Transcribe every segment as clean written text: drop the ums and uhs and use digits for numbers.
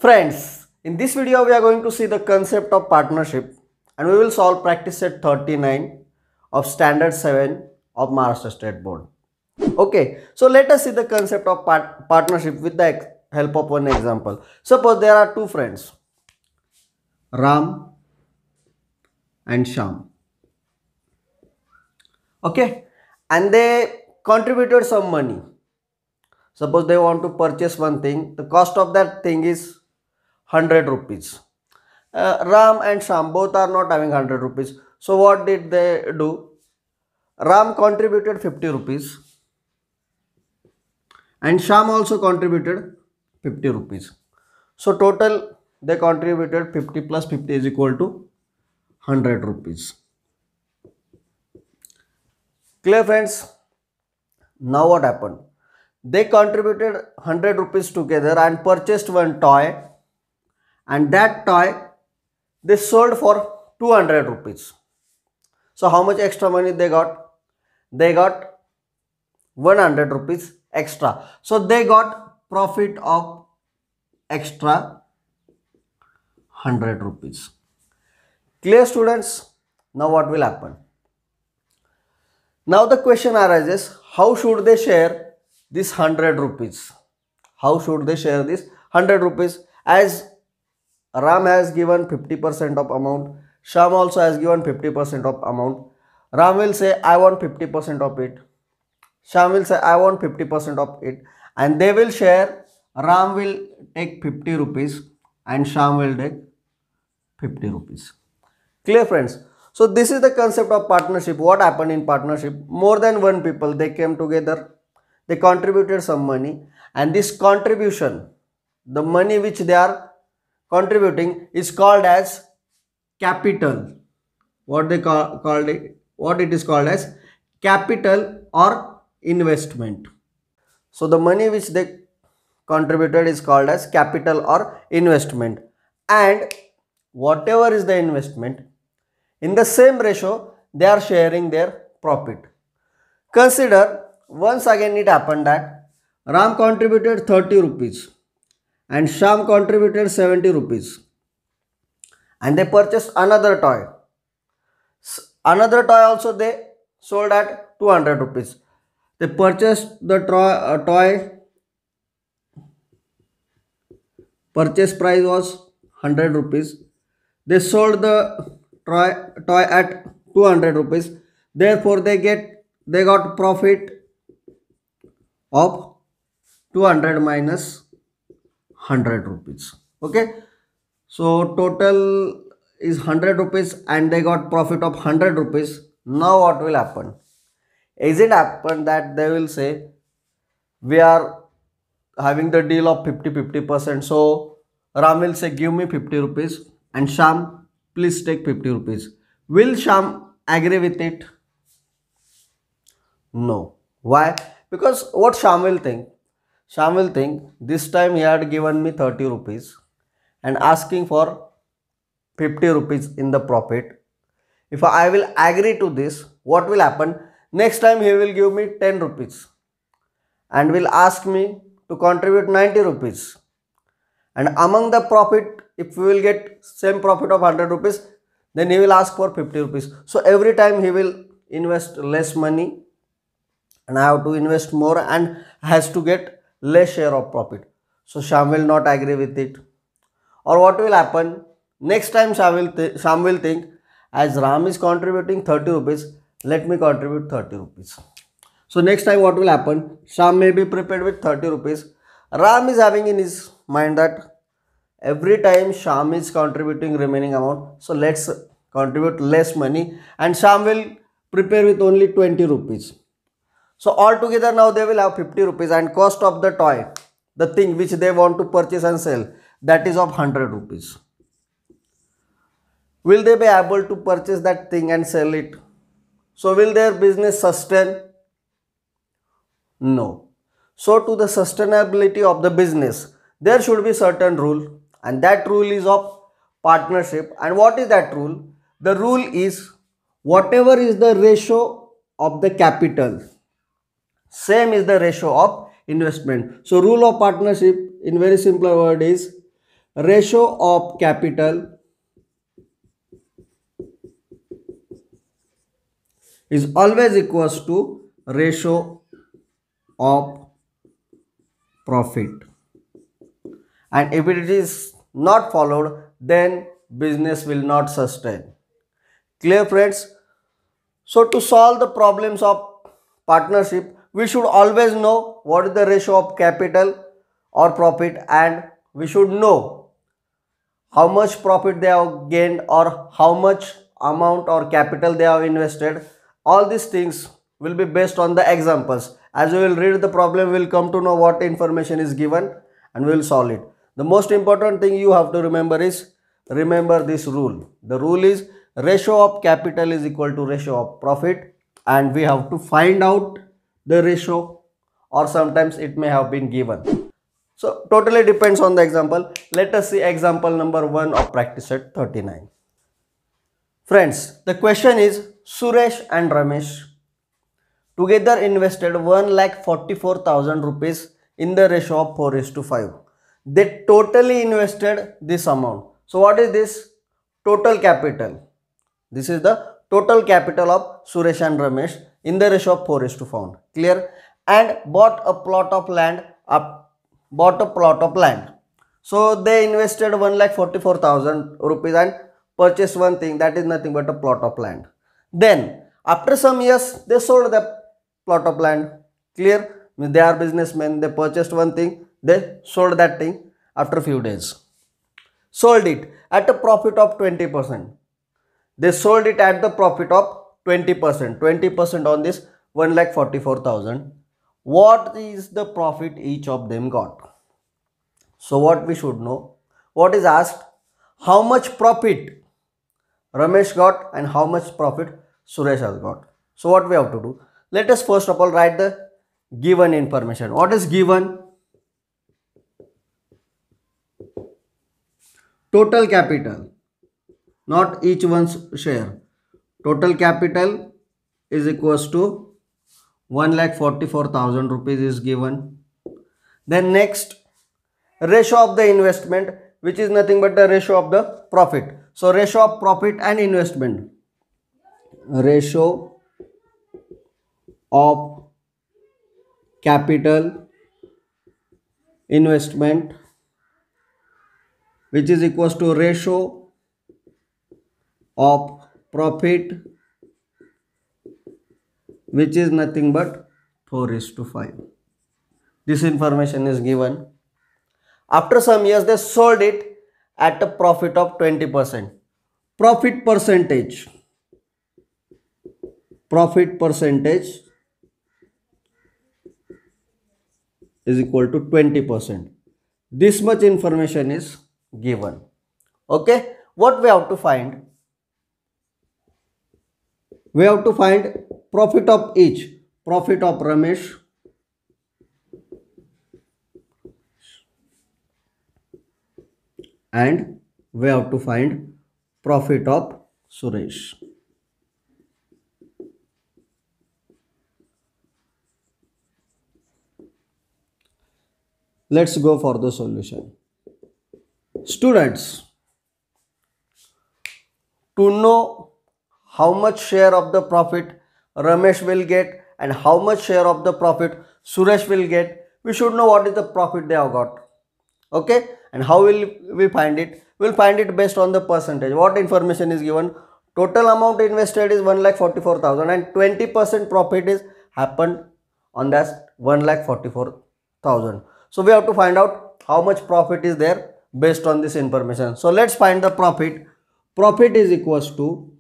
Friends, in this video we are going to see the concept of partnership and we will solve practice set 39 of standard 7 of Maharashtra State Board. Okay, so let us see the concept of partnership with the help of one example. Suppose there are two friends, Ram and Sham. Okay, and they contributed some money. Suppose they want to purchase one thing, the cost of that thing is 100 rupees. Ram and Sham both are not having 100 rupees. So what did they do? Ram contributed 50 rupees and Sham also contributed 50 rupees. So total they contributed 50 plus 50 is equal to 100 rupees. Clear, friends? Now what happened? They contributed 100 rupees together and purchased one toy, and that toy they sold for 200 rupees. So how much extra money they got? They got 100 rupees extra. So they got profit of extra 100 rupees. Clear, students? Now what will happen? Now the question arises, how should they share this 100 rupees? How should they share this 100 rupees? As Ram has given 50% of amount, Sham also has given 50% of amount. Ram will say, I want 50% of it. Sham will say, I want 50% of it. And they will share. Ram will take 50 rupees and Sham will take 50 rupees. Clear, friends? So this is the concept of partnership. What happened in partnership? More than one people, they came together. They contributed some money. And this contribution, the money which they are contributing is called as capital. What they called it? What it is called as capital or investment. So the money which they contributed is called as capital or investment. And whatever is the investment, in the same ratio, they are sharing their profit. Consider, once again it happened that Ram contributed 30 rupees and Sham contributed 70 rupees. And they purchased another toy. Another toy also they sold at 200 rupees. They purchased the toy. Purchase price was 100 rupees. They sold the toy at 200 rupees. Therefore, they got profit of 200 minus 100 rupees. Okay. So total is 100 rupees and they got profit of 100 rupees. Now what will happen? Is it happen that they will say, we are having the deal of 50-50%. So Ram will say, give me 50 rupees and Sham, please take 50 rupees. Will Sham agree with it? No. Why? Because what Sham will think? Sham will think, this time he had given me 30 rupees and asking for 50 rupees in the profit. If I will agree to this, what will happen? Next time he will give me 10 rupees and will ask me to contribute 90 rupees. And among the profit, if we will get same profit of 100 rupees, then he will ask for 50 rupees. So every time he will invest less money and I have to invest more and has to get less share of profit. So Sham will not agree with it. Or what will happen? Next time Sham will think, as Ram is contributing 30 rupees, let me contribute 30 rupees. So next time what will happen? Sham may be prepared with 30 rupees. Ram is having in his mind that every time Sham is contributing remaining amount, so let's contribute less money and Sham will prepare with only 20 rupees. So altogether now they will have 50 rupees and cost of the toy, the thing which they want to purchase and sell, that is of 100 rupees. Will they be able to purchase that thing and sell it? So will their business sustain? No. So to the sustainability of the business, there should be certain rule, and that rule is of partnership. And what is that rule? The rule is whatever is the ratio of the capital, same is the ratio of investment. So rule of partnership in very simple word is ratio of capital is always equals to ratio of profit, and if it is not followed, then business will not sustain. Clear, friends? So to solve the problems of partnership, we should always know what is the ratio of capital or profit, and we should know how much profit they have gained or how much amount or capital they have invested. All these things will be based on the examples. As we will read the problem, we will come to know what information is given and we will solve it. The most important thing you have to remember is, remember this rule. The rule is ratio of capital is equal to ratio of profit, and we have to find out the ratio, or sometimes it may have been given. So totally depends on the example. Let us see example number 1 of practice set 39. Friends, the question is Suresh and Ramesh together invested 1,44,000 rupees in the ratio of 4:5. They totally invested this amount. So what is this? Total capital. This is the total capital of Suresh and Ramesh in the ratio of 4:4. Clear? And bought a plot of land. So they invested 1,44,000 rupees and purchased one thing, that is nothing but a plot of land. Then after some years they sold the plot of land. Clear? They are businessmen. They purchased one thing, they sold that thing after few days. Sold it at a profit of 20%. They sold it at the profit of 20%. 20% on this 1,44,000. What is the profit each of them got? So what we should know? What is asked? How much profit Ramesh got and how much profit Suresh has got. So what we have to do? Let us first of all write the given information. What is given? Total capital, not each one's share. Total capital is equals to 1,44,000 rupees is given. Then next, ratio of the investment, which is nothing but the ratio of the profit. So ratio of profit and investment. Ratio of capital investment, which is equals to ratio of profit, which is nothing but 4:5. This information is given. After some years they sold it at a profit of 20%. Profit percentage is equal to 20%. This much information is given. Okay, what we have to find? We have to find profit of each. Profit of Ramesh, and we have to find profit of Suresh. Let's go for the solution. Students, to know how much share of the profit Ramesh will get and how much share of the profit Suresh will get, we should know what is the profit they have got. Okay, and how will we find it? We'll find it based on the percentage. What information is given? Total amount invested is 1,44,000 and 20% profit is happened on that 1,44,000. So we have to find out how much profit is there based on this information. So let's find the profit. Profit is equals to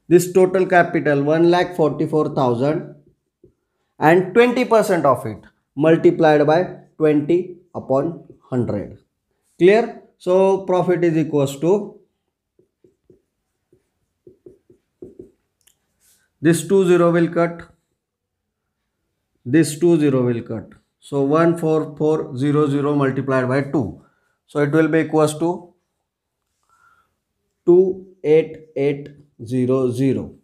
this total capital 1,44,000 and 20% of it multiplied by 20 upon 100. Clear? So profit is equals to this 20 will cut, this 20 will cut. So 14400 multiplied by 2. So it will be equals to 28800.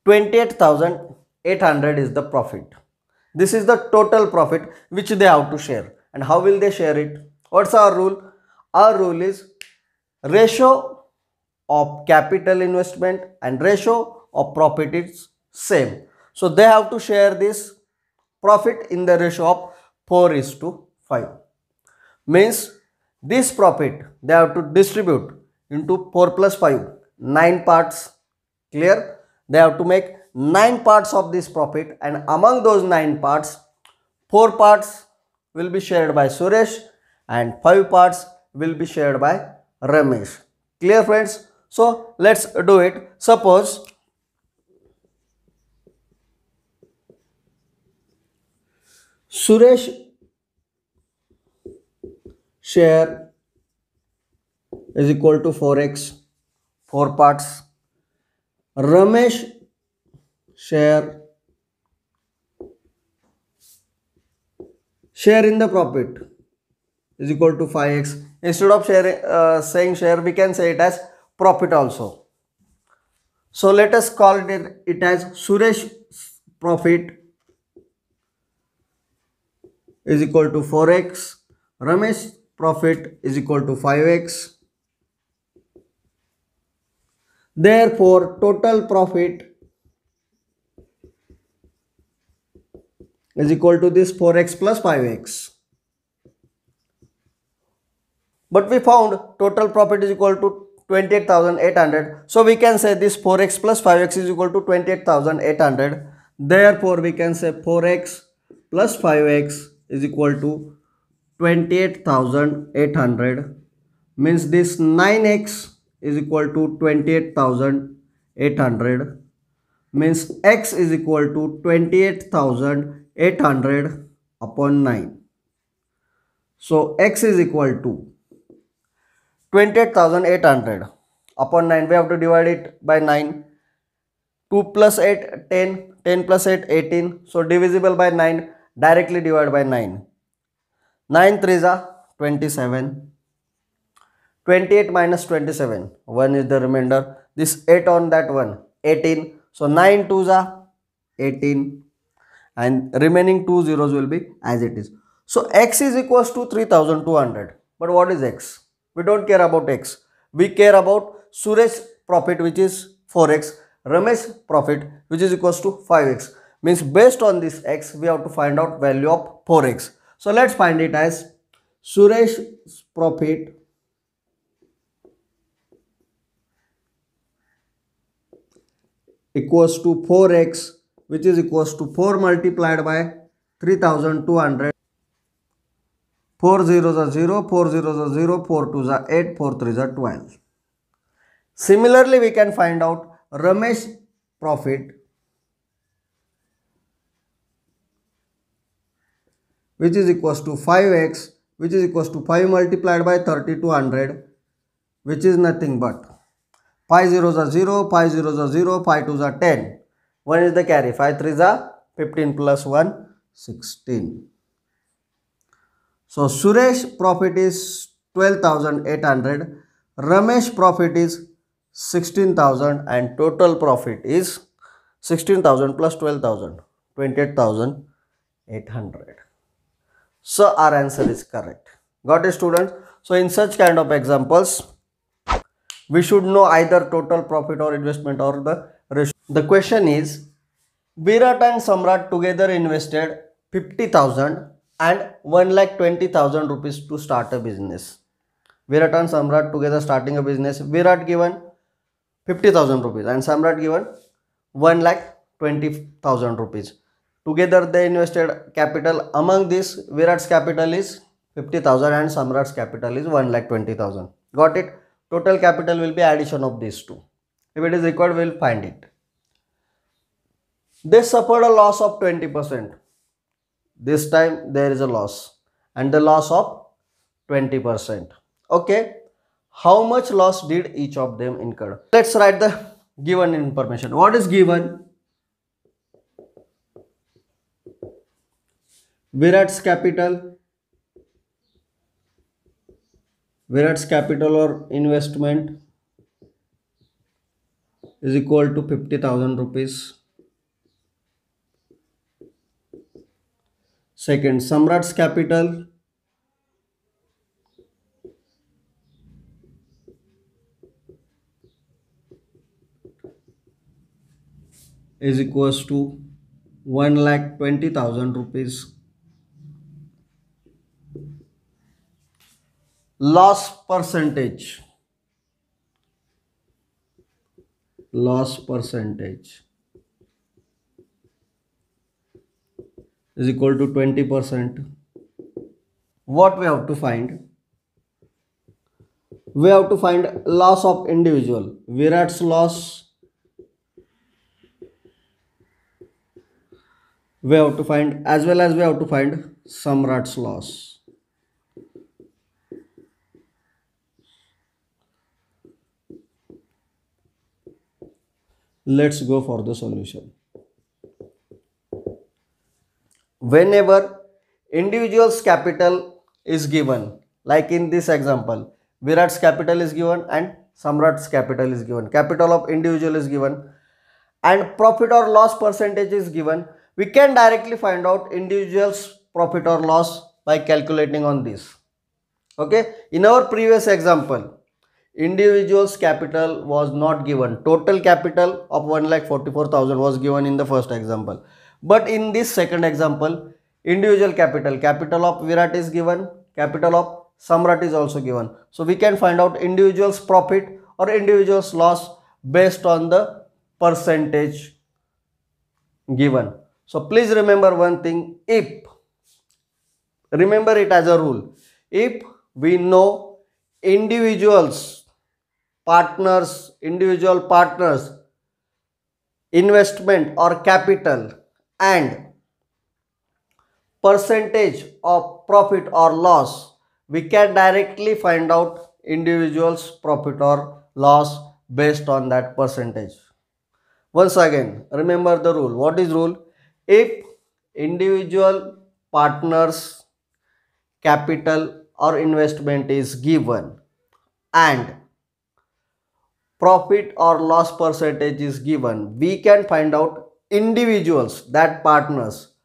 28,800 is the profit. This is the total profit which they have to share. And how will they share it? What's our rule? Our rule is ratio of capital investment and ratio of profit is same. So they have to share this profit in the ratio of 4:5. Means this profit they have to distribute into 4 plus 5, 9 parts. Clear? They have to make 9 parts of this profit, and among those 9 parts, 4 parts will be shared by Suresh and 5 parts will be shared by Ramesh. Clear, friends? So let's do it. Suppose Suresh share is equal to 4x, 4 parts. Ramesh share in the profit is equal to 5x. Instead of saying share, we can say it as profit also. So let us call it as Suresh profit is equal to 4x. Ramesh profit is equal to 5x. Therefore, total profit is equal to this 4x plus 5x. But we found total profit is equal to 28,800. So we can say this 4x plus 5x is equal to 28,800. Therefore, we can say 4x plus 5x is equal to 28,800. Means this 9x is equal to 28,800. Means x is equal to 28,800 upon 9. So x is equal to 28,800 upon 9. We have to divide it by 9. 2 plus 8, 10. 10 plus 8, 18. So divisible by 9. Directly divide by 9. 9 3s are 27. 28 minus 27. 1 is the remainder. This 8 on that one. 18. So 9 2s are 18. And remaining 2 zeros will be as it is. So x is equals to 3,200. But what is x? We don't care about x. We care about Suresh profit, which is 4x. Ramesh profit, which is equals to 5x. Means based on this x, we have to find out value of 4x. So let's find it as Suresh's profit equals to 4x, which is equals to 4 multiplied by 3,200. 4 zeros are 0, 4 zeros are 0, 4 2s are 8, 4 3s are 12. Similarly, we can find out Ramesh profit, which is equals to 5x, which is equals to 5 multiplied by 3,200, which is nothing but 5 zeros are 0, 5 zeros are 0, 5 2s are 10. 1 is the carry, 5 3s are 15 plus 1, 16. So Suresh profit is 12,800, Ramesh profit is 16,000, and total profit is 16,000 plus 12,000, 28,800. So our answer is correct. Got it, students? So in such kind of examples, we should know either total profit or investment or the ratio. The question is, Virat and Samrat together invested 50,000 and 1,20,000 rupees to start a business. Virat and Samrat together starting a business. Virat given 50,000 rupees and Samrat given 1,20,000 rupees. Together they invested capital. Among this, Virat's capital is 50,000 and Samrat's capital is 1,20,000. Got it? Total capital will be addition of these two. If it is required, we will find it. They suffered a loss of 20%. This time there is a loss, and the loss of 20%. Okay, how much loss did each of them incur? Let's write the given information. What is given? Virat's capital or investment is equal to 50,000 rupees. Second, Samrat's capital is equals to 1,20,000 rupees. Loss percentage is equal to 20%. What we have to find? We have to find loss of individual. Virat's loss we have to find, as well as we have to find Samrat's loss. Let's go for the solution. Whenever individual's capital is given, like in this example, Virat's capital is given and Samrat's capital is given, capital of individual is given, and profit or loss percentage is given, we can directly find out individual's profit or loss by calculating on this. Okay, in our previous example, individual's capital was not given. Total capital of 1,44,000 was given in the first example. But in this second example, individual capital of Virat is given, capital of Samrat is also given. So we can find out individual's profit or individual's loss based on the percentage given. So please remember one thing, remember it as a rule, if we know individual partners, investment or capital and percentage of profit or loss, we can directly find out individual's profit or loss based on that percentage. Once again, remember the rule. What is rule? If individual partners capital or investment is given and profit or loss percentage is given, we can find out individuals, that partners,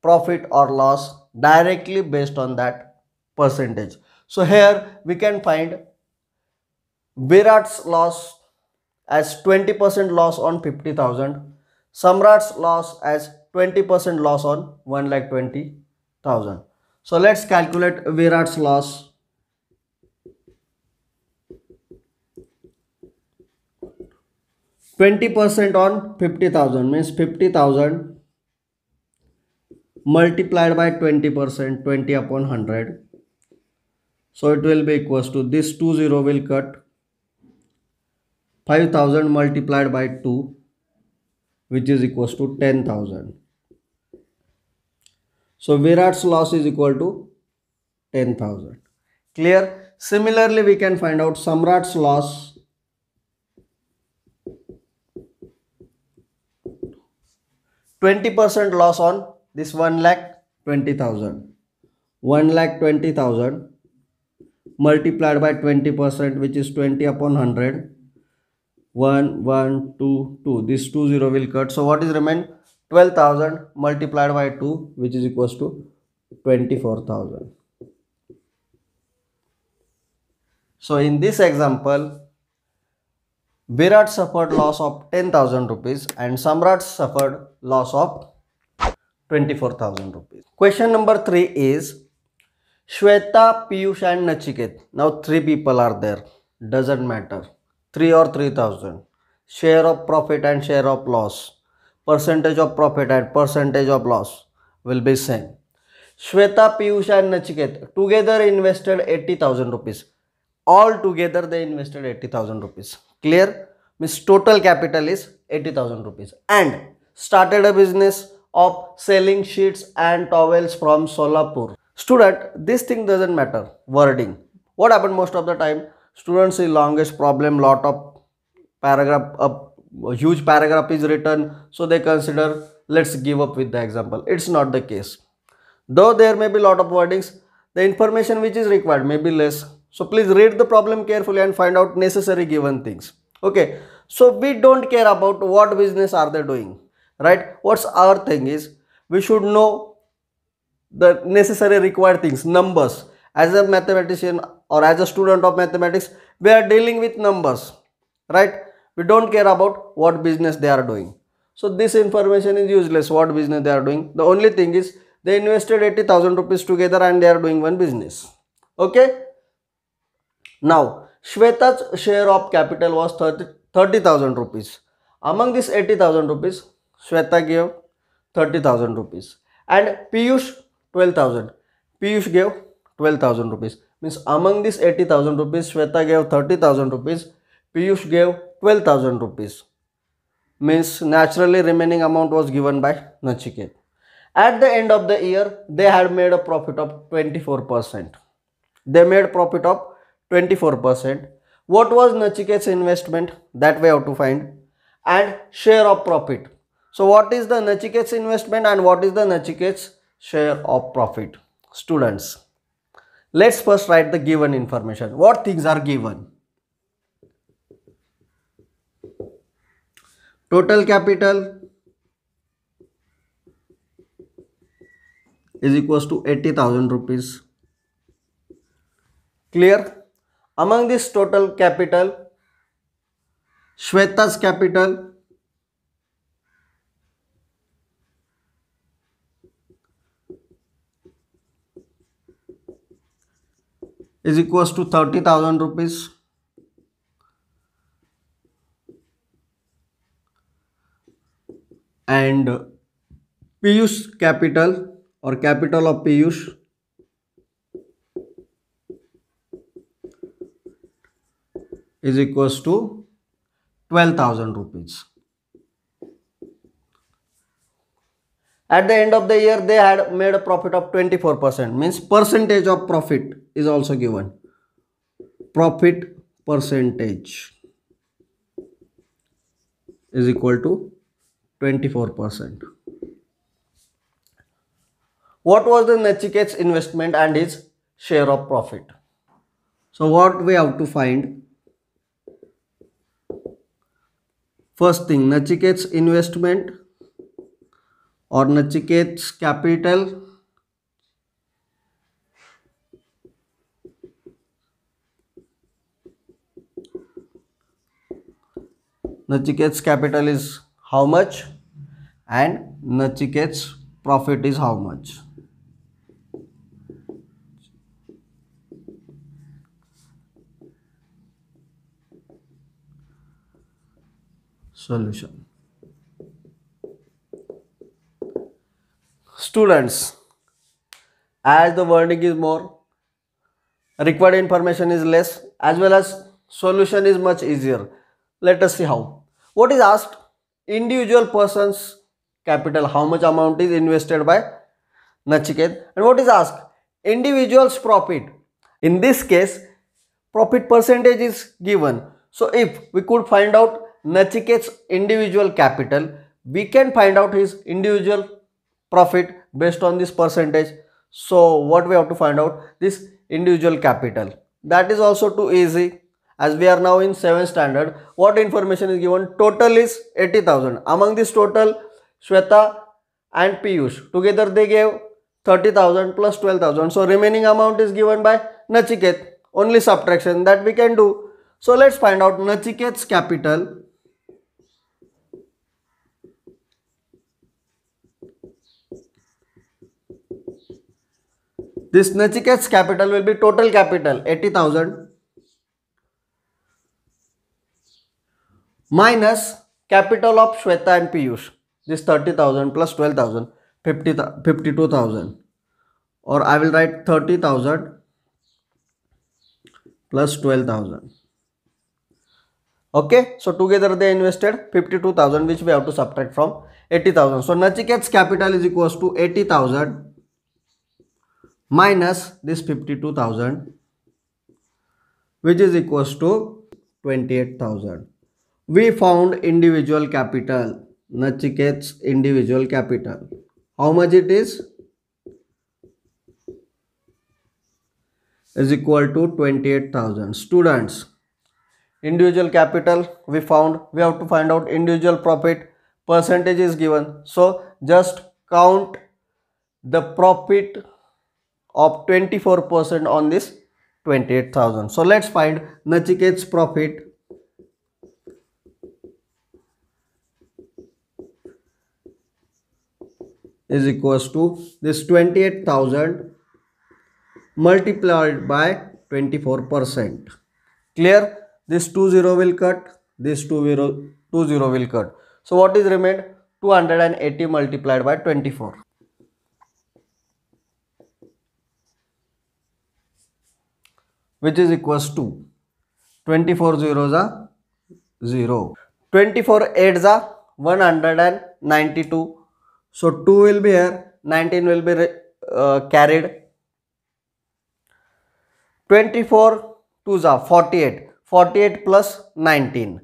profit or loss directly based on that percentage. So here we can find Virat's loss as 20% loss on 50,000, Samrat's loss as 20% loss on 1,20,000. So let's calculate Virat's loss. 20% on 50,000 means 50,000 multiplied by 20%, 20 upon 100. So it will be equals to, this 20 will cut, 5,000 multiplied by 2, which is equals to 10,000. So Virat's loss is equal to 10,000. Clear? Similarly, we can find out Samrat's loss. 20% loss on this 1,20,000. 1,20,000 multiplied by 20%, which is 20 upon 100. 1, 1, 2, 2. This 20 will cut. So what is remain? 12,000 multiplied by 2, which is equals to 24,000. So in this example, Virat suffered loss of 10,000 rupees and Samrat suffered loss of 24,000 rupees. Question number 3 is Shweta, Piyush and Nachiket. Now 3 people are there. Doesn't matter. 3 or 3,000. Share of profit and share of loss. Percentage of profit and percentage of loss will be same. Shweta, Piyush and Nachiket together invested 80,000 rupees. All together they invested 80,000 rupees. Clear? Means total capital is 80,000 rupees and started a business of selling sheets and towels from Solapur. Student, this thing doesn't matter. Wording. What happened most of the time? Students see longest problem, lot of paragraph, a huge paragraph is written, so they consider let's give up with the example. It's not the case. Though there may be lot of wordings, the information which is required may be less. So please read the problem carefully and find out necessary given things. Okay. So we don't care about what business are they doing, right? What's our thing is we should know the necessary required things, numbers. As a mathematician or as a student of mathematics, we are dealing with numbers, right? We don't care about what business they are doing. So this information is useless. What business they are doing? The only thing is they invested 80,000 rupees together and they are doing one business. Okay. Now Shweta's share of capital was 30,000 rupees. Among this 80,000 rupees, Shweta gave 30,000 rupees and Piyush 12,000. Piyush gave 12,000 rupees. Means among this 80,000 rupees, Shweta gave 30,000 rupees, Piyush gave 12,000 rupees. Means naturally remaining amount was given by Nachiket. At the end of the year, they had made a profit of 24%. They made profit of 24%. What was Nachiket's investment? That we have to find. And share of profit. So what is the Nachiket's investment and what is the Nachiket's share of profit? Students, let's first write the given information. What things are given? Total capital is equals to 80,000 rupees. Clear? Among this total capital, Shweta's capital is equals to 30,000 rupees. And Piyush capital or capital of Piyush is equals to 12,000 rupees. At the end of the year, they had made a profit of 24%. Means percentage of profit is also given. Profit percentage is equal to 24%. What was the Nachiket's investment and his share of profit? So what we have to find? First thing, Nachiket's investment or Nachiket's capital Nachiket's capital is how much and Nachiket's profit is how much? Solution. Students, as the wording is more, required information is less, as well as solution is much easier. Let us see how. What is asked? Individual person's capital, how much amount is invested by Nachiket, and what is asked? Individual's profit. In this case, profit percentage is given. So if we could find out Nachiket's individual capital, we can find out his individual profit based on this percentage. So what we have to find out? This individual capital. That is also too easy. As we are now in 7th standard, what information is given? Total is 80,000. Among this total, Shweta and Piyush together they gave 30,000 plus 12,000. So remaining amount is given by Nachiket. Only subtraction that we can do. So let's find out Nachiket's capital. This Nachiket's capital will be total capital 80,000 minus capital of Shweta and Piyush. This 30,000 plus 12,000, 52,000, or I will write 30,000 plus 12,000. Okay, so together they invested 52,000, which we have to subtract from 80,000. So Nachiket's capital is equals to 80,000 minus this 52,000, which is equals to 28,000. We found individual capital, Nachiket's individual capital. How much it is? Is equal to 28,000. Students, individual capital we found. We have to find out individual profit. Percentage is given. So just count the profit of 24% on this 28,000. So let's find Nachiket's profit. is equals to this 28,000 multiplied by 24%. Clear? This 20 will cut, this 20 will cut. So what is remained? 280 multiplied by 24, which is equals to 24 zeros are 0. 24 eights are 192. So 2 will be here, 19 will be carried. 24 twos are 48. 48 plus 19.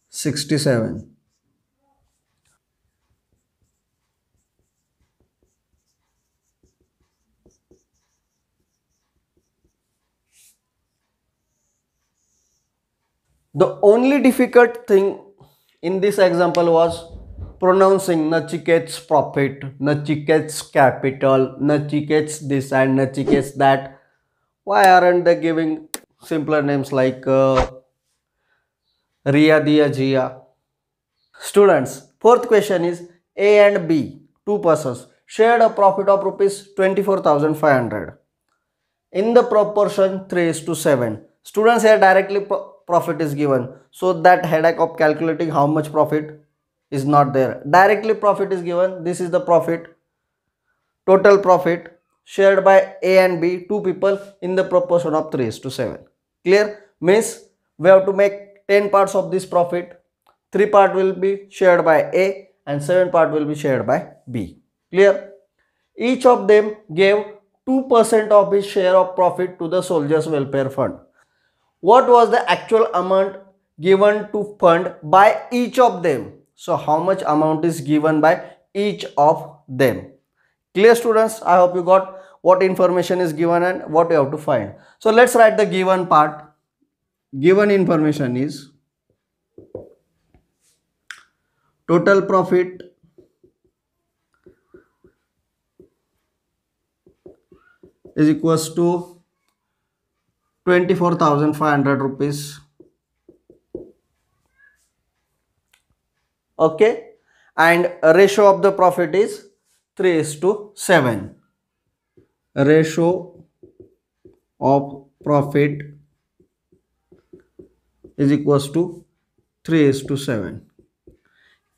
67. The only difficult thing in this example was pronouncing Nachiket's profit, Nachiket's capital, Nachiket's this and Nachiket's that. Why aren't they giving simpler names like Riya, Diya, Jia? Students, fourth question is A and B, two persons, shared a profit of rupees 24,500 in the proportion 3:7. Students, here directly profit is given, so that headache of calculating how much profit is not there. Directly profit is given. This is the profit, total profit shared by A and B, two people, in the proportion of 3:7. Clear? Means we have to make 10 parts of this profit. 3 part will be shared by A and 7 part will be shared by B. Clear? Each of them gave 2% of his share of profit to the Soldiers Welfare Fund. What was the actual amount given to fund by each of them? So how much amount is given by each of them? Clear, students? I hope you got what information is given and what you have to find. So let's write the given part. Given information is total profit is equals to 24,500 rupees. Okay, and ratio of the profit is 3:7. Ratio of profit is equals to 3:7.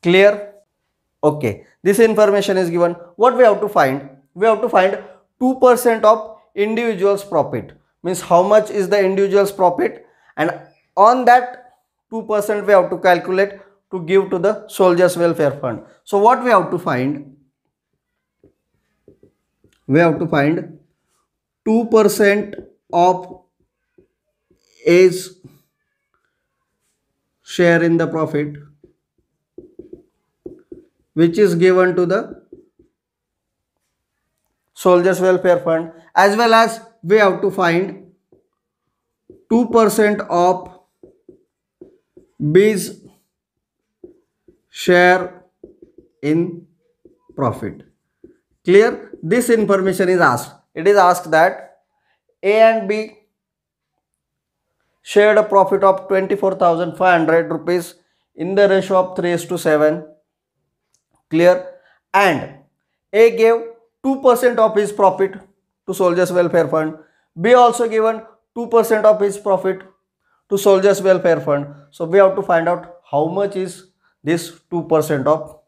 Clear? Okay, this information is given. What we have to find? We have to find 2% of individual's profit. Means how much is the individual's profit, and on that 2% we have to calculate to give to the Soldiers Welfare Fund. So what we have to find? We have to find 2% of A's share in the profit, which is given to the Soldiers Welfare Fund, as well as we have to find 2% of B's share in profit. Clear? This information is asked. It is asked that A and B shared a profit of 24,500 rupees in the ratio of 3:7. Clear? And A gave 2% of his profit to Soldiers Welfare Fund. B also given 2% of his profit to Soldiers Welfare Fund. So we have to find out how much is this 2% of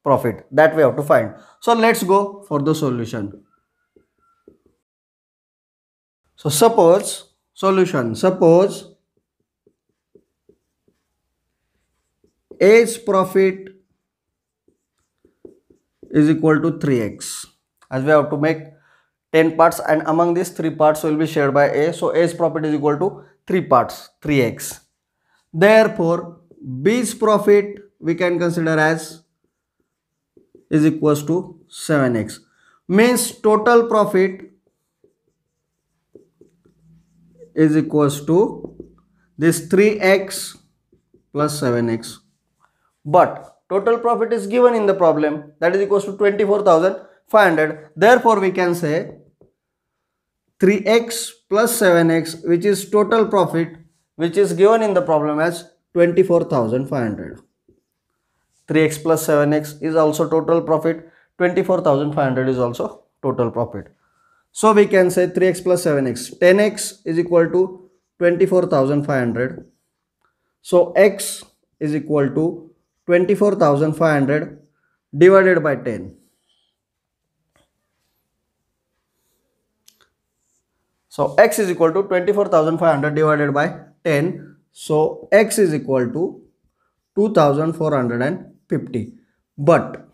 profit. That we have to find. So let's go for the solution. So suppose A's profit is equal to 3x, as we have to make 10 parts and among these 3 parts will be shared by A. So A's profit is equal to 3 parts, 3x. Therefore B's profit we can consider as is equals to 7x. Means total profit is equals to this 3x plus 7x. But total profit is given in the problem, that is equals to 24,500. Therefore we can say 3x plus 7x, which is total profit, which is given in the problem as 24,500. 3x plus 7x is also total profit. 24,500 is also total profit. So we can say 3x plus 7x. 10x is equal to 24,500. So x is equal to 24,500 divided by 10. So x is equal to 24,500 divided by 10. So x is equal to 2,450. But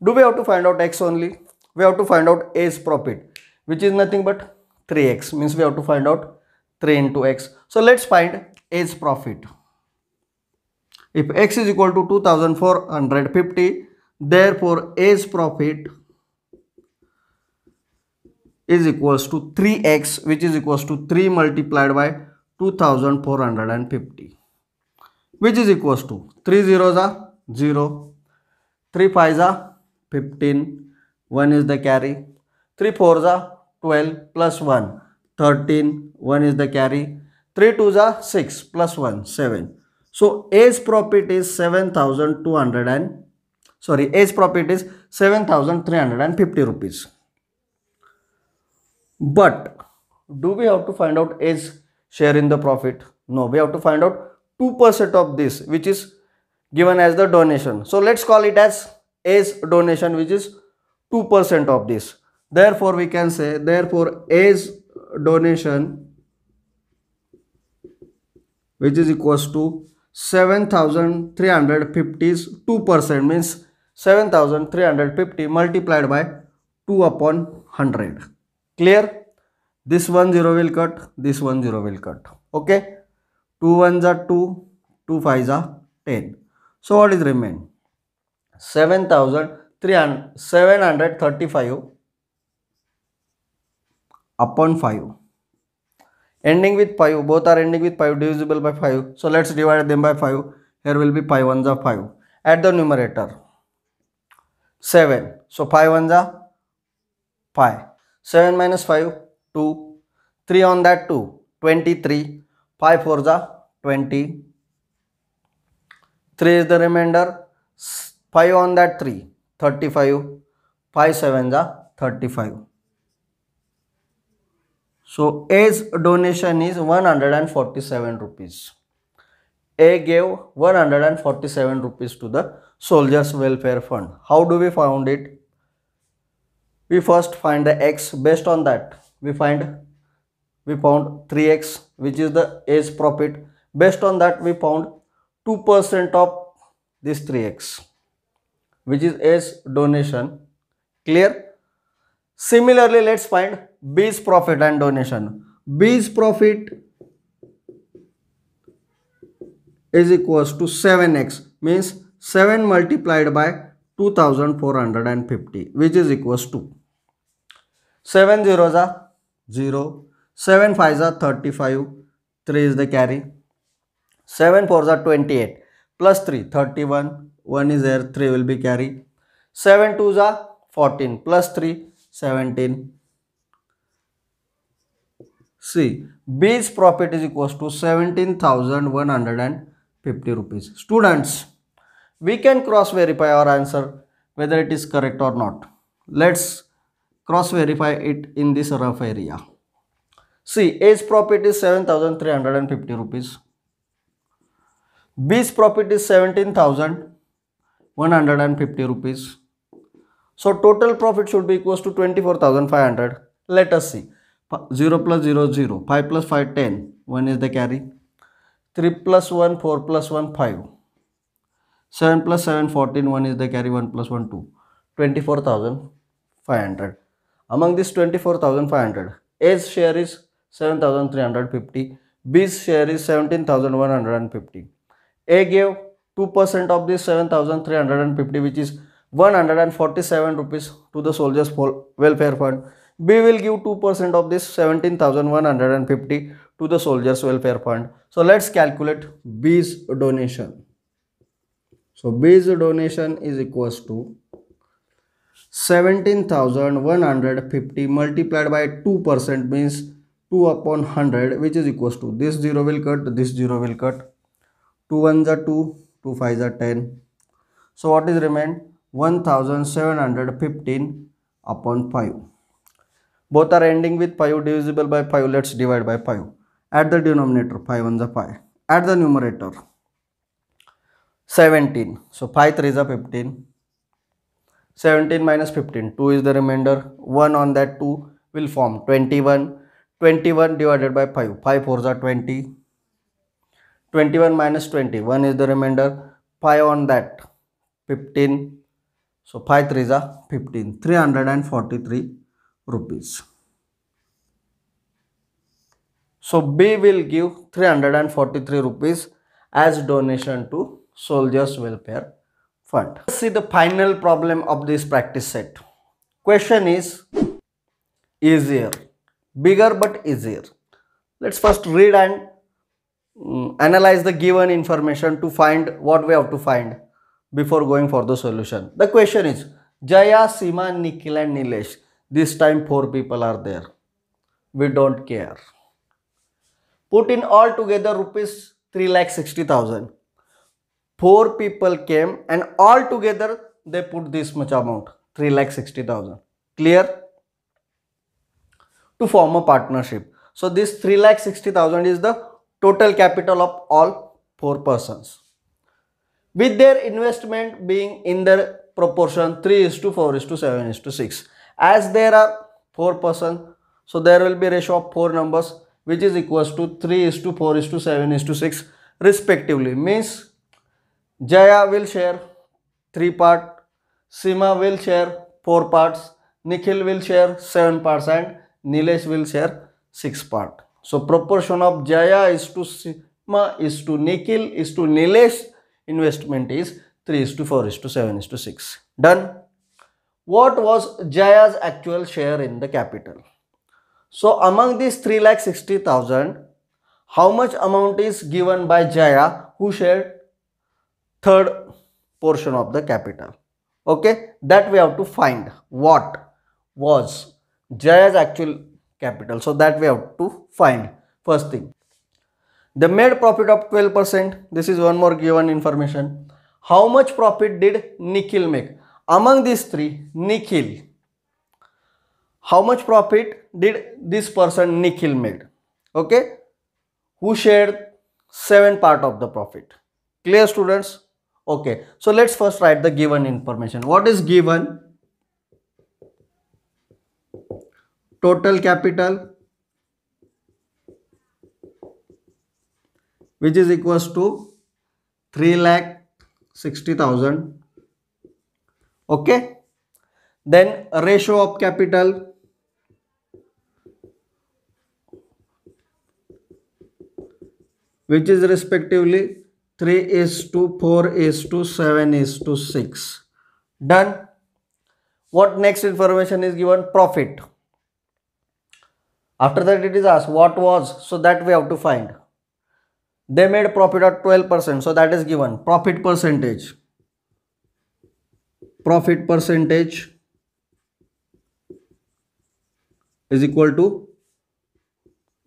do we have to find out x only? We have to find out A's profit, which is nothing but 3x. Means we have to find out 3 into x. So let's find A's profit. If x is equal to 2,450, therefore A's profit is equals to 3x, which is equals to 3 multiplied by 2,450, which is equals to 3 zeros are 0, 3 5s are 15, 1 is the carry, 3 4s are 12 plus 1 13, 1 is the carry, 3 2s are 6 plus 1 7. So A's profit is 7,350 rupees. But do we have to find out A's share in the profit? No, we have to find out 2% of this, which is given as the donation. So let's call it as A's donation, which is 2% of this. Therefore we can say, therefore A's donation, which is equals to 7,350 is 2%, means 7,350 multiplied by 2 upon 100. Clear? This 1 0 will cut, this 1 0 will cut. Okay? 2 1s are 2, 2 5s are 10. So what is remain? 735 upon 5. Ending with 5, both are ending with 5, divisible by 5. So let's divide them by 5. Here will be 5 1s are 5. At the numerator, 7. So 5 1s are 5. 7 minus 5, 2. 3 on that 2, 23. 5 4s are 20. 3 is the remainder. 5 on that 3, 35. 5 7s are 35. So A's donation is 147 rupees. A gave 147 rupees to the Soldiers Welfare Fund. How do we found it? We first find the x. Based on that, we found 3x, which is the A's profit. Based on that, we found 2% of this 3x, which is A's donation. Clear? Similarly, let's find B's profit and donation. B's profit is equals to 7x, means 7 multiplied by 2,450, which is equals to 7 zeros are 0, 7 5s are 35, 3 is the carry, 7 4s are 28, plus 3 31, 1 is there, 3 will be carry, 7 2s are 14, plus 3 17. See, B's profit is equals to 17,150 rupees. Students, we can cross verify our answer whether it is correct or not. Let's cross verify it in this rough area. See, A's profit is 7,350 rupees. B's profit is 17,150 rupees. So total profit should be equals to 24,500. Let us see. 0 plus 0 0, 5 plus 5 10, 1 is the carry, 3 plus 1 4 plus 1 5, 7 plus 7 14, 1 is the carry, 1 plus 1 2, 24,500. Among this 24,500, A's share is 7,350, B's share is 17,150. A gave 2% of this 7,350, which is 147 rupees to the Soldiers Welfare Fund. B will give 2% of this 17,150 to the Soldiers Welfare Fund. So let's calculate B's donation. So B's donation is equals to 17,150 multiplied by 2%, means 2 upon 100, which is equals to, this 0 will cut, this 0 will cut, 2 1s are 2, 2 5s are 10, So what is remained? 1715 upon 5. Both are ending with 5, divisible by 5. Let's divide by 5. At the denominator, 5 1 is 5. At the numerator, 17. So 5 3 is 15. 17 minus 15, 2 is the remainder. 1 on that 2 will form 21. 21 divided by 5. 5 4s are 20. 21 minus 20, 1 is the remainder. 5 on that, 15. So 5 3s are 15. 343 rupees. So B will give 343 rupees as donation to Soldiers Welfare Fund. Let's see the final problem of this practice set. Question is easier, bigger but easier. Let's first read and analyze the given information to find what we have to find before going for the solution. The question is Jaya, Seema, Nikhil and Nilesh. This time 4 people are there. We don't care. Put in all together rupees 3,60,000. 4 people came and all together they put this much amount, 3,60,000. Clear? To form a partnership. So this 3,60,000 is the total capital of all 4 persons. With their investment being in the proportion 3:4:7:6. As there are 4 persons, so there will be ratio of 4 numbers which is equals to 3:4:7:6 respectively. Means Jaya will share 3 parts, Seema will share 4 parts, Nikhil will share 7 parts and Nilesh will share 6 parts. So proportion of Jaya is to Seema is to Nikhil is to Nilesh investment is 3:4:7:6. Done. What was Jaya's actual share in the capital? So among these 3,60,000, how much amount is given by Jaya who shared third portion of the capital? Okay, that we have to find what was Jaya's actual capital. So that we have to find. First thing, they made profit of 12%. This is one more given information. How much profit did Nikhil make? Among these 3, Nikhil, how much profit did this person Nikhil made? Okay, who shared 7 part of the profit? Clear, students? Okay, so let's first write the given information. What is given? Total capital, which is equals to 3,60,000. Okay, then ratio of capital, which is respectively 3:4:7:6. Done. What next information is given? Profit. After that it is asked what was, so that we have to find. They made profit at 12%, so that is given. Profit percentage. Profit percentage is equal to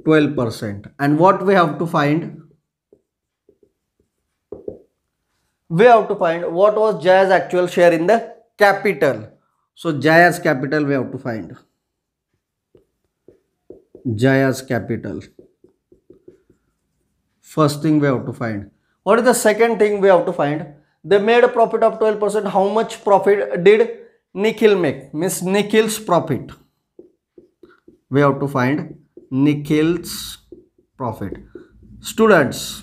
12%. And what we have to find? We have to find what was Jaya's actual share in the capital. So Jaya's capital we have to find. Jaya's capital. First thing we have to find. What is the second thing we have to find? They made a profit of 12%. How much profit did Nikhil make? Means Nikhil's profit. We have to find Nikhil's profit. Students,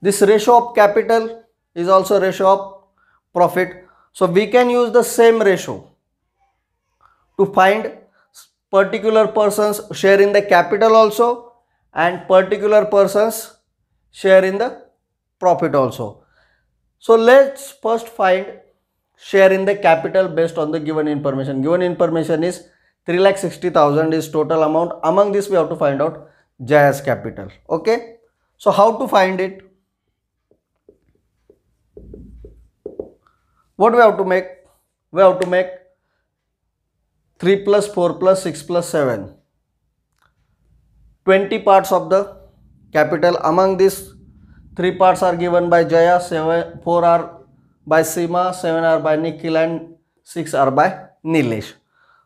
this ratio of capital is also ratio of profit. So we can use the same ratio to find particular person's share in the capital also and particular person's share in the profit also. So let's first find share in the capital based on the given information. Given information is 3,60,000 is total amount. Among this we have to find out Jaya's capital. Okay. So how to find it? What we have to make? We have to make 3 plus 4 plus 6 plus 7. 20 parts of the capital. Among this 3 parts are given by Jaya, 4 are by Seema, 7 are by Nikhil, and 6 are by Nilesh.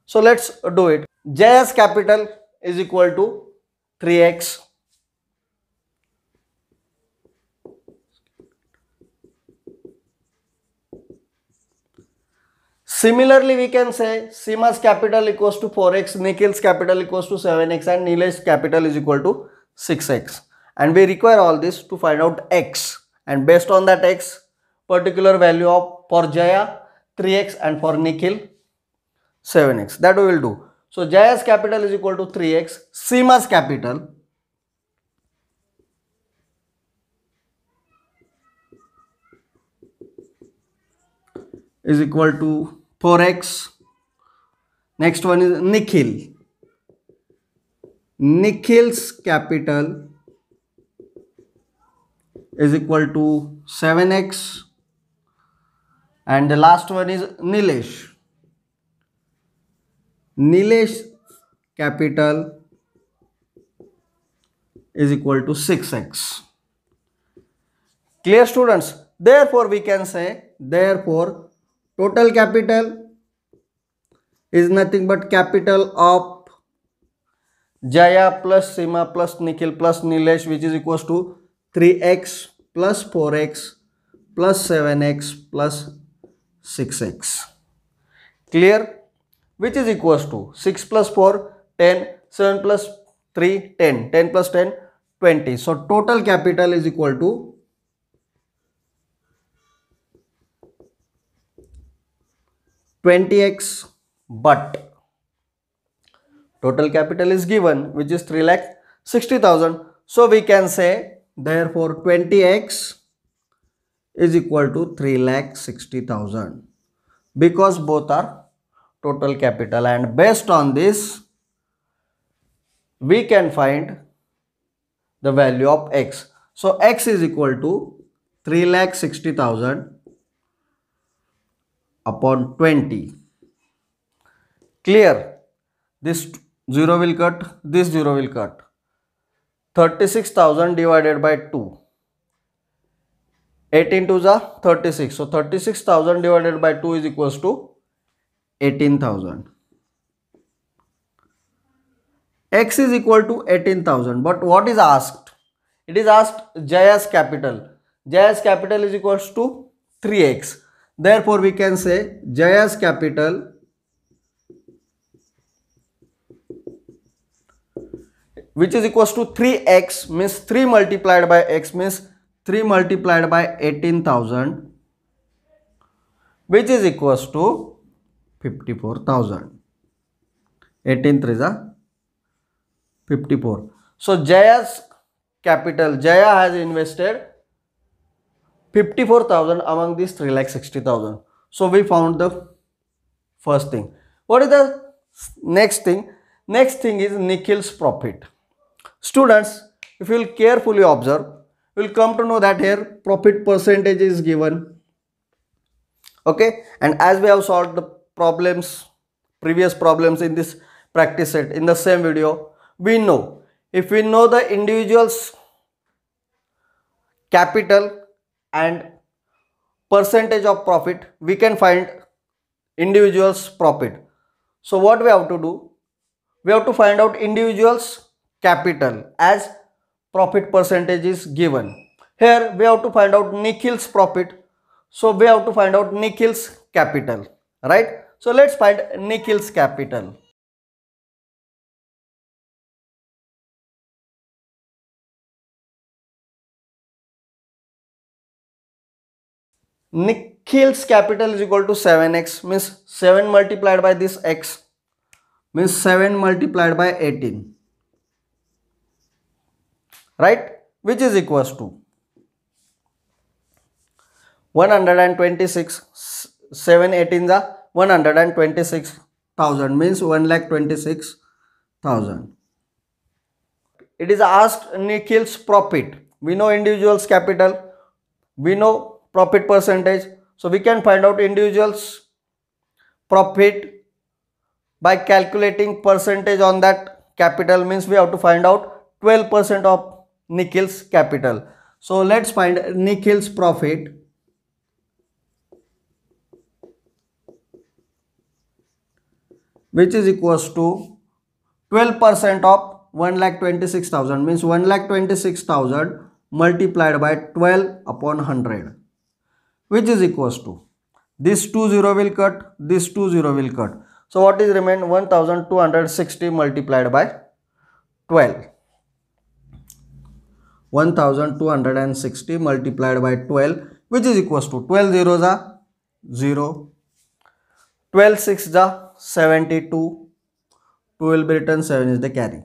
So let's do it. Jaya's capital is equal to 3x. Similarly, we can say Seema's capital equals to 4x, Nikhil's capital equals to 7x, and Nilesh's capital is equal to 6x. And we require all this to find out x. And based on that x, particular value of for Jaya 3x and for Nikhil 7x. That we will do. So Jaya's capital is equal to 3x. Seema's capital is equal to 4x. Next one is Nikhil. Nikhil's capital is equal to 7x. And the last one is Nilesh. Nilesh's capital is equal to 6x. Clear, students? Therefore, we can say, therefore, total capital is nothing but capital of Jaya plus Seema plus Nikhil plus Nilesh, which is equals to 3x plus 4x plus 7x plus 6x. Clear? Which is equals to 6 plus 4, 10, 7 plus 3, 10, 10 plus 10, 20. So total capital is equal to 20x, but total capital is given, which is 3,60,000. So we can say, therefore 20x is equal to 3,60,000, because both are total capital, and based on this we can find the value of x. So x is equal to 3,60,000 upon 20. Clear? This 0 will cut, this 0 will cut. 36,000 divided by 2. 18 to the 36. So 36,000 divided by 2 is equals to 18,000. X is equal to 18,000. But what is asked? It is asked Jaya's capital. Jaya's capital is equals to 3x. Therefore, we can say Jaya's capital which is equals to 3x means 3 multiplied by x means 3 multiplied by 18,000, which is equals to 54,000. 18 3 is 54. So Jaya's capital, Jaya has invested 54,000 among these 3,60,000. So we found the first thing. What is the next thing? Next thing is Nikhil's profit. Students, if you will carefully observe, you will come to know that here profit percentage is given. Okay, and as we have solved the problems, previous problems in this practice set in the same video, we know if we know the individual's capital and percentage of profit, we can find individual's profit. So what we have to do? We have to find out individual's capital as profit percentage is given. Here we have to find out Nikhil's profit. So we have to find out Nikhil's capital, right? So let's find Nikhil's capital. Nikhil's capital is equal to 7x means 7 multiplied by this x means 7 multiplied by 18, right, which is equals to 126. 7 18 is 126,000 means 1,26,000. It is asked Nikhil's profit. We know individual's capital, we know profit percentage, so we can find out individual's profit by calculating percentage on that capital, means we have to find out 12% of Nikhil's capital. So let's find Nikhil's profit. Which is equals to 12% of 1,26,000, means 1,26,000 multiplied by 12 upon 100, which is equals to, this 20 will cut, this 20 will cut. So what is remain? 1,260 multiplied by 12. 1,260 multiplied by 12, which is equals to 12 zeros are 0, 12 6 are 72, 2 will be written, 7 is the carry.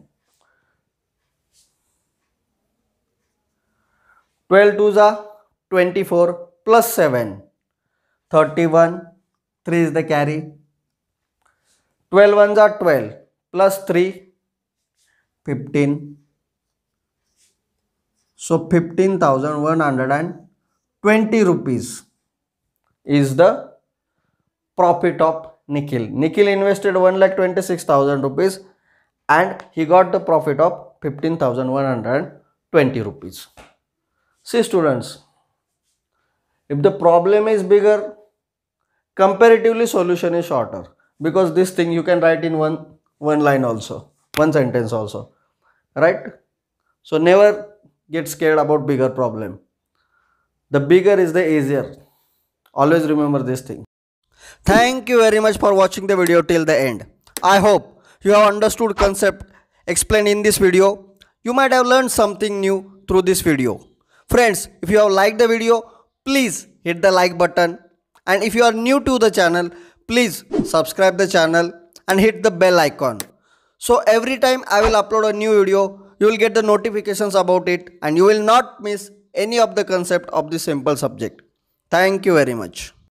12 2s are 24 plus 7, 31, 3 is the carry. 12 1s are 12 plus 3, 15. So 15,120 rupees is the profit of Nikhil. Nikhil invested 1,26,000 rupees and he got the profit of 15,120 rupees. See students, if the problem is bigger, comparatively solution is shorter, because this thing you can write in one line also, one sentence also, right? So never get scared about bigger problem. The bigger is the easier. Always remember this thing. Thank you very much for watching the video till the end. I hope you have understood concept explained in this video. You might have learned something new through this video. Friends, if you have liked the video, please hit the like button, and if you are new to the channel, please subscribe the channel and hit the bell icon. So every time I will upload a new video, you will get the notifications about it and you will not miss any of the concept of this simple subject. Thank you very much.